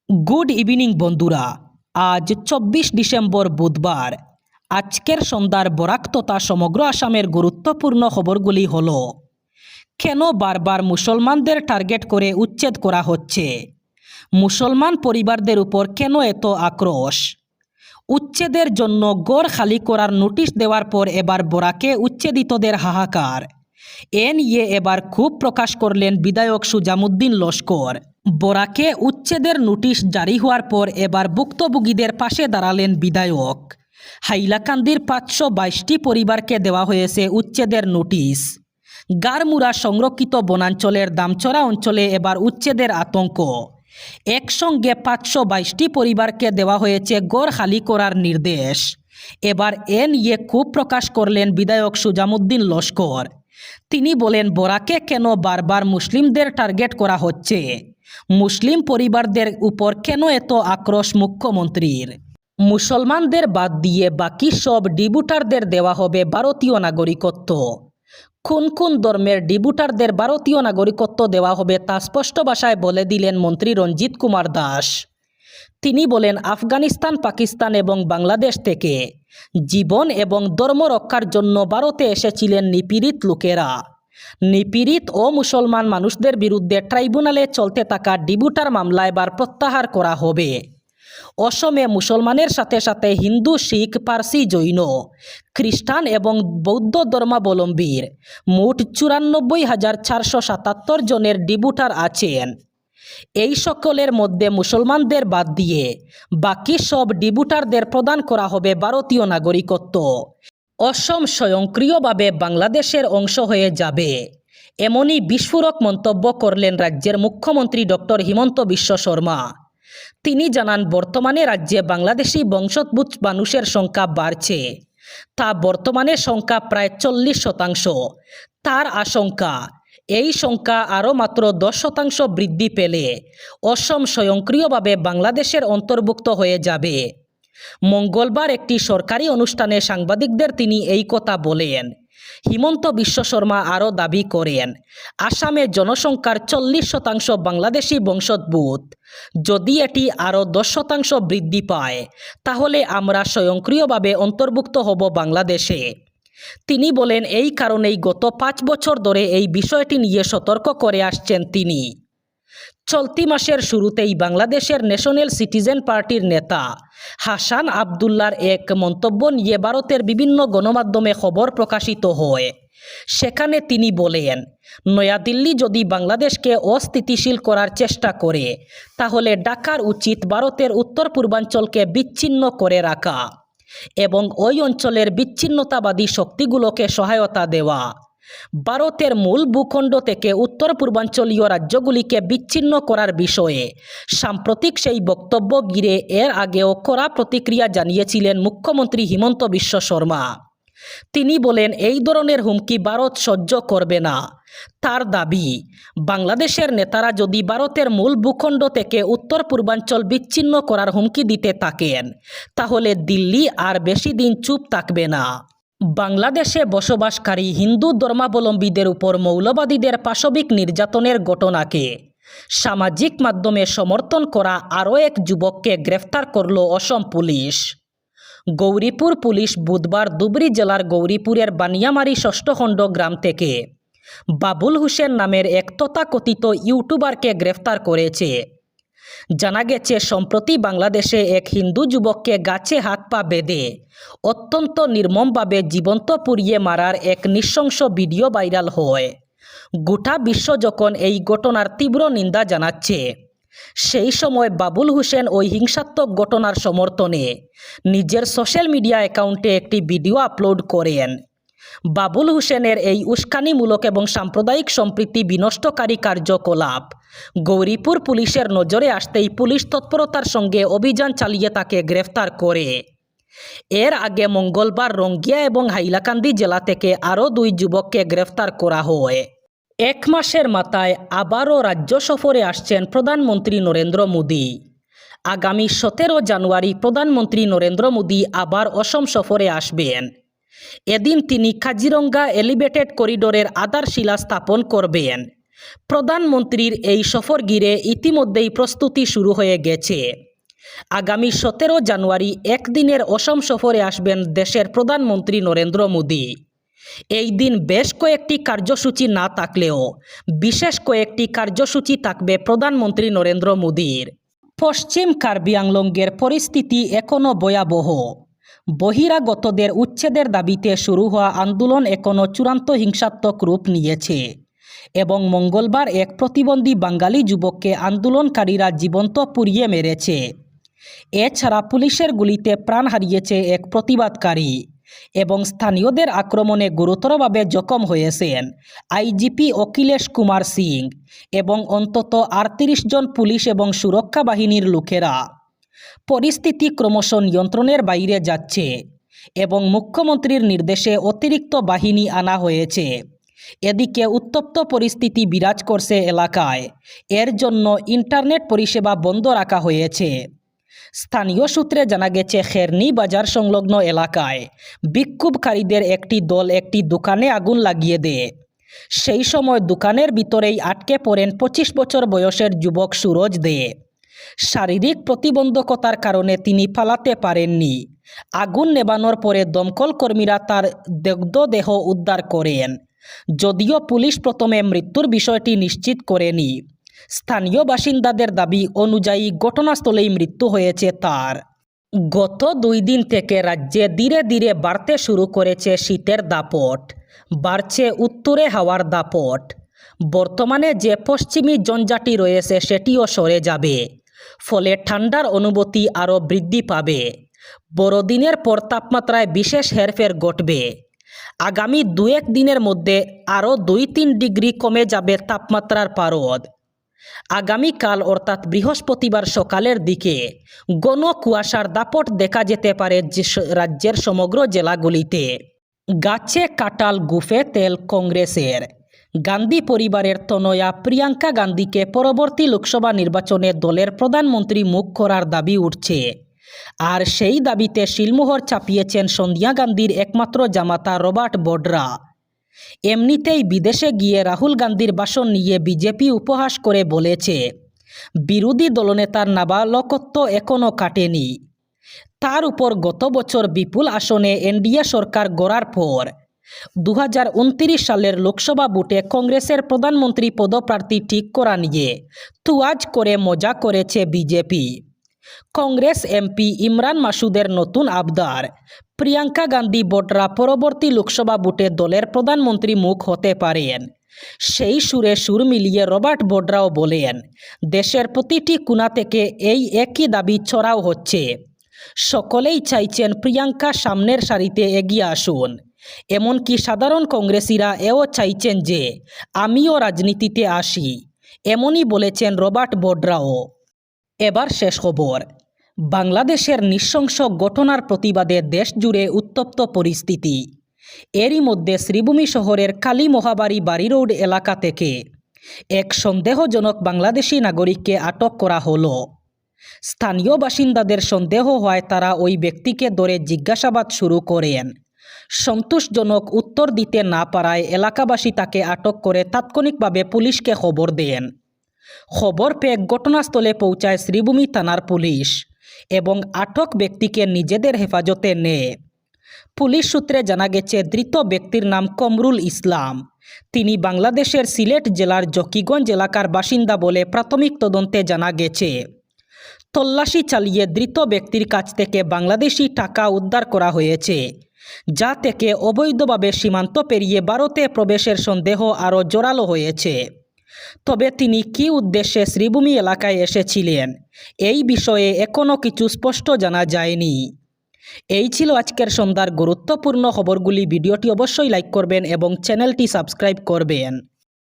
Good evening বন্ধুরা। আজ ২৪ December বুধবার। আজকের সন্ধ্যার বরাক তথা সমগ্র আসামের গুরুত্বপূর্ণ খবরগুলি হল: কেন বারবার মুসলমানদের টার্গেট করে উচ্ছেদ করা হচ্ছে? মুসলমান পরিবারদের উপর কেন এত আক্রোশ? উচ্ছেদের জন্য গড় খালি করার নোটিশ দেওয়ার পর এবার বরাকে উচ্ছেদিতদের হাহাকার। এ নিয়ে এবার ক্ষোভ প্রকাশ করলেন বিধায়ক সুজামুদ্দিন লস্কর। বরাকে উচ্ছেদের নোটিশ জারি হওয়ার পর এবার ভুক্তভোগীদের পাশে দাঁড়ালেন বিধায়ক। হাইলাকান্দির ৫২২টি পরিবারকে দেওয়া হয়েছে উচ্ছেদের নোটিশ। গারমুরা সংরক্ষিত বনাঞ্চলের দামচড়া অঞ্চলে এবার উচ্ছেদের আতঙ্ক। একসঙ্গে ৫২২টি পরিবারকে দেওয়া হয়েছে গড় খালি করার নির্দেশ। এবার এ নিয়ে ক্ষোভ প্রকাশ করলেন বিধায়ক সুজামুদ্দিন লস্কর। তিনি বলেন, বরাকে কেন বারবার মুসলিমদের টার্গেট করা হচ্ছে? মুসলিম পরিবারদের উপর কেন এত আক্রোশ মুখ্যমন্ত্রীর? মুসলমানদের বাদ দিয়ে বাকি সব ডিভোটারদের দেওয়া হবে ভারতীয় নাগরিকত্ব। কোন কোন ধর্মের ডিভোটারদের ভারতীয় নাগরিকত্ব দেওয়া হবে তা স্পষ্ট ভাষায় বলে দিলেন মন্ত্রী রঞ্জিত কুমার দাস। তিনি বলেন, আফগানিস্তান, পাকিস্তান এবং বাংলাদেশ থেকে জীবন এবং ধর্ম রক্ষার জন্য ভারতে এসেছিলেন নিপীড়িত লোকেরা। নিপীড়িত ও মুসলমান মানুষদের বিরুদ্ধে ট্রাইব্যুনালে চলতে থাকা ডিভোটার মামলা এবার প্রত্যাহার করা হবে। অসমে মুসলমানের সাথে সাথে হিন্দু, শিখ, পার্সি, জৈন, খ্রিস্টান এবং বৌদ্ধ ধর্মাবলম্বীর মোট ৯৪,৪৭৭ জনের ডিভোটার আছেন। এই সকলের মধ্যে মুসলমানদের বাদ দিয়ে বাকি সব ডিভোটারদের প্রদান করা হবে ভারতীয় নাগরিকত্ব। অসম স্বয়ংক্রিয়ভাবে বাংলাদেশের অংশ হয়ে যাবে, এমনই বিস্ফোরক মন্তব্য করলেন রাজ্যের মুখ্যমন্ত্রী ডক্টর হিমন্ত বিশ্ব শর্মা। তিনি জানান, বর্তমানে রাজ্যে বাংলাদেশি বংশোদ্ভূত মানুষের সংখ্যা বাড়ছে। তা বর্তমানে সংখ্যা প্রায় ৪০%। তার আশঙ্কা, এই সংখ্যা আরও মাত্র ১০% বৃদ্ধি পেলে অসম স্বয়ংক্রিয়ভাবে বাংলাদেশের অন্তর্ভুক্ত হয়ে যাবে। মঙ্গলবার একটি সরকারি অনুষ্ঠানে সাংবাদিকদের তিনি এই কথা বলেন। হিমন্ত বিশ্ব শর্মা আরও দাবি করেন, আসামে জনসংখ্যার ৪০% বাংলাদেশি বংশোদ্ভূত। যদি এটি আরও ১০% বৃদ্ধি পায় তাহলে আমরা স্বয়ংক্রিয়ভাবে অন্তর্ভুক্ত হব বাংলাদেশে। তিনি বলেন, এই কারণেই গত ৫ বছর ধরে এই বিষয়টি নিয়ে সতর্ক করে আসছেন তিনি। চলতি মাসের শুরুতেই বাংলাদেশের ন্যাশনাল সিটিজেন পার্টির নেতা হাসান আবদুল্লার এক মন্তব্য নিয়ে ভারতের বিভিন্ন গণমাধ্যমে খবর প্রকাশিত হয়। সেখানে তিনি বলেন, নয়াদিল্লি যদি বাংলাদেশকে অস্থিতিশীল করার চেষ্টা করে তাহলে ঢাকার উচিত ভারতের উত্তর পূর্বাঞ্চলকে বিচ্ছিন্ন করে রাখা এবং ওই অঞ্চলের বিচ্ছিন্নতাবাদী শক্তিগুলোকে সহায়তা দেওয়া। ভারতের মূল ভূখণ্ড থেকে উত্তর পূর্বাঞ্চলীয় রাজ্যগুলিকে বিচ্ছিন্ন করার বিষয়ে সাম্প্রতিক সেই বক্তব্য ঘিরে এর আগেও কড়া প্রতিক্রিয়া জানিয়েছিলেন মুখ্যমন্ত্রী হিমন্ত বিশ্ব শর্মা। তিনি বলেন, এই ধরনের হুমকি ভারত সহ্য করবে না। তার দাবি, বাংলাদেশের নেতারা যদি ভারতের মূল ভূখণ্ড থেকে উত্তর পূর্বাঞ্চল বিচ্ছিন্ন করার হুমকি দিতে থাকেন তাহলে দিল্লি আর বেশি দিন চুপ থাকবে না। বাংলাদেশে বসবাসকারী হিন্দু ধর্মাবলম্বীদের উপর মৌলবাদীদের পাশবিক নির্যাতনের ঘটনাকে সামাজিক মাধ্যমে সমর্থন করা আরও এক যুবককে গ্রেফতার করল অসম পুলিশ। গৌরীপুর পুলিশ বুধবার ধুবড়ী জেলার গৌরীপুরের বানিয়ামারি ষষ্ঠখণ্ড গ্রাম থেকে বাবুল হোসেন নামের এক তথাকথিত ইউটিউবারকে গ্রেফতার করেছে। জানা গেছে, সম্প্রতি বাংলাদেশে এক হিন্দু যুবককে গাছে হাত পা বেঁধে অত্যন্ত নির্মমভাবে জীবন্ত পুড়িয়ে মারার এক নৃশংস ভিডিও ভাইরাল হয়। গোটা বিশ্ব যখন এই ঘটনার তীব্র নিন্দা জানাচ্ছে, সেই সময় বাবুল হোসেন ওই হিংসাত্মক ঘটনার সমর্থনে নিজের সোশ্যাল মিডিয়া অ্যাকাউন্টে একটি ভিডিও আপলোড করেন। বাবুল হোসেনের এই উস্কানিমূলক এবং সাম্প্রদায়িক সম্প্রীতি বিনষ্টকারী কার্যকলাপ গৌরীপুর পুলিশের নজরে আসতেই পুলিশ তৎপরতার সঙ্গে অভিযান চালিয়ে তাকে গ্রেফতার করে। এর আগে মঙ্গলবার রঙ্গিয়া এবং হাইলাকান্দি জেলা থেকে আরও ২ যুবককে গ্রেফতার করা হয়। ১ মাসের মাথায় আবারও রাজ্য সফরে আসছেন প্রধানমন্ত্রী নরেন্দ্র মোদী। আগামী ১৭ জানুয়ারি প্রধানমন্ত্রী নরেন্দ্র মোদী আবার অসম সফরে আসবেন। এদিন তিনি কাজিরঙ্গা এলিভেটেড করিডোরের আধারশিলা স্থাপন করবেন। প্রধানমন্ত্রীর এই সফর ঘিরে ইতিমধ্যেই প্রস্তুতি শুরু হয়ে গেছে। আগামী 17 জানুয়ারি একদিনের অসম সফরে আসবেন দেশের প্রধানমন্ত্রী নরেন্দ্র মোদী। এই দিন বেশ কয়েকটি কার্যসূচি না থাকলেও বিশেষ কয়েকটি কার্যসূচি থাকবে প্রধানমন্ত্রী নরেন্দ্র মোদীর। পশ্চিম কার্বি আংলংয়ের পরিস্থিতি এখনও ভয়াবহ। বহিরাগতদের উচ্ছেদের দাবিতে শুরু হওয়া আন্দোলন এখনও চূড়ান্ত হিংসাত্মক রূপ নিয়েছে এবং মঙ্গলবার এক প্রতিবন্ধী বাঙালি যুবককে আন্দোলনকারীরা জীবন্ত পুড়িয়ে মেরেছে। এছাড়া পুলিশের গুলিতে প্রাণ হারিয়েছে এক প্রতিবাদকারী এবং স্থানীয়দের আক্রমণে গুরুতরভাবে জখম হয়েছেন আইজিপি অখিলেশ কুমার সিং এবং অন্তত 38 জন পুলিশ এবং সুরক্ষা বাহিনীর লোকেরা। পরিস্থিতি ক্রমশ নিয়ন্ত্রণের বাইরে যাচ্ছে এবং মুখ্যমন্ত্রীর নির্দেশে অতিরিক্ত বাহিনী আনা হয়েছে। এদিকে উত্তপ্ত পরিস্থিতি বিরাজ করছে এলাকায়। এর জন্য ইন্টারনেট পরিষেবা বন্ধ রাখা হয়েছে। স্থানীয় সূত্রে জানা গেছে খেরনি বাজার সংলগ্ন এলাকায় বিক্ষোভকারীদের একটি দল একটি দোকানে আগুন লাগিয়ে দেয়। সেই সময় দোকানের ভিতরেই আটকে পড়েন 25 বছর বয়সের যুবক সুরজ দে। শারীরিক প্রতিবন্ধকতার কারণে তিনি পালাতে পারেননি। আগুন নেভানোর পরে দমকল কর্মীরা তার দগ্ধ দেহ উদ্ধার করেন, যদিও পুলিশ প্রথমে মৃত্যুর বিষয়টি নিশ্চিত করেনি। স্থানীয় বাসিন্দাদের দাবি অনুযায়ী ঘটনাস্থলেই মৃত্যু হয়েছে তার। গত 2 দিন থেকে রাজ্যে ধীরে ধীরে বাড়তে শুরু করেছে শীতের দাপট, বাড়ছে উত্তরে হাওয়ার দাপট। বর্তমানে যে পশ্চিমী ঝঞ্ঝাটি রয়েছে সেটিও সরে যাবে, ফলে ঠান্ডার অনুভূতি আরও বৃদ্ধি পাবে। বড়দিনের পর তাপমাত্রায় বিশেষ হেরফের ঘটবে। আগামী 2-1 দিনের মধ্যে আরও 2-3 ডিগ্রি কমে যাবে তাপমাত্রার পারদ। আগামীকাল অর্থাৎ বৃহস্পতিবার সকালের দিকে ঘন কুয়াশার দাপট দেখা যেতে পারে রাজ্যের সমগ্র জেলাগুলিতে। গাছে কাঁঠাল গুফে তেল কংগ্রেসের। গান্ধী পরিবারের তনয়া প্রিয়াঙ্কা গান্ধীকে পরবর্তী লোকসভা নির্বাচনে দলের প্রধানমন্ত্রী মুখ করার দাবি উঠছে। আর সেই দাবিতে শিলমোহর চাপিয়েছেন সোনিয়া গান্ধীর একমাত্র জামাতা রবার্ট বডরা। এমনিতেই বিদেশে গিয়ে রাহুল গান্ধীর ভাষণ নিয়ে বিজেপি উপহাস করে বলেছে, বিরোধী দলনেতার নাবালকত্ব এখনও কাটেনি। তার উপর গত বছর বিপুল আসনে এনডিএ সরকার গড়ার পর 2029 সালের লোকসভা ভোটে কংগ্রেসের প্রধানমন্ত্রী পদপ্রার্থী ঠিক করা নিয়ে তুয়াজ করে মজা করেছে বিজেপি। কংগ্রেস এমপি ইমরান মাসুদের নতুন আবদার, প্রিয়াঙ্কা গান্ধী বডরা পরবর্তী লোকসভা ভোটে দলের প্রধানমন্ত্রী মুখ হতে পারেন। সেই সুরে সুর মিলিয়ে রবার্ট বডরাও বলেন, দেশের প্রতিটি কোণা থেকে এই একই দাবি ছড়াও হচ্ছে। সকলেই চাইছেন প্রিয়াঙ্কা সামনের সারিতে এগিয়ে আসুন। এমনকি সাধারণ কংগ্রেসিরা এও চাইছেন যে আমিও রাজনীতিতে আসি। এমনই বলেছেন রবার্ট বডরাও। এবার শেষ খবর। বাংলাদেশের নৃশংস ঘটনার প্রতিবাদে দেশজুড়ে উত্তপ্ত পরিস্থিতি। এরই মধ্যে শ্রীভূমি শহরের কালী মহাবাড়ি বাড়ি রোড এলাকা থেকে এক সন্দেহজনক বাংলাদেশি নাগরিককে আটক করা হলো। স্থানীয় বাসিন্দাদের সন্দেহ হয় তারা ওই ব্যক্তিকে ধরে জিজ্ঞাসাবাদ শুরু করেন। সন্তোষজনক উত্তর দিতে না পারায় এলাকাবাসী তাকে আটক করে তাৎক্ষণিকভাবে পুলিশকে খবর দেন। খবর পেয়ে ঘটনাস্থলে পৌঁছায় শ্রীভূমি থানার পুলিশ এবং আটক ব্যক্তিকে নিজেদের হেফাজতে নেয়। পুলিশ সূত্রে জানা গেছে ধৃত ব্যক্তির নাম কমরুল ইসলাম। তিনি বাংলাদেশের সিলেট জেলার জকিগঞ্জ এলাকার বাসিন্দা বলে প্রাথমিক তদন্তে জানা গেছে। তল্লাশি চালিয়ে ধৃত ব্যক্তির কাছ থেকে বাংলাদেশি টাকা উদ্ধার করা হয়েছে, যা থেকে অবৈধভাবে সীমান্ত পেরিয়ে ভারতে প্রবেশের সন্দেহ আরও জোরালো হয়েছে। তবে তিনি কী উদ্দেশ্যে শ্রীভূমি এলাকায় এসেছিলেন এই বিষয়ে এখনও কিছু স্পষ্ট জানা যায়নি। এই ছিল আজকের সন্ধ্যার গুরুত্বপূর্ণ খবরগুলি। ভিডিওটি অবশ্যই লাইক করবেন এবং চ্যানেলটি সাবস্ক্রাইব করবেন।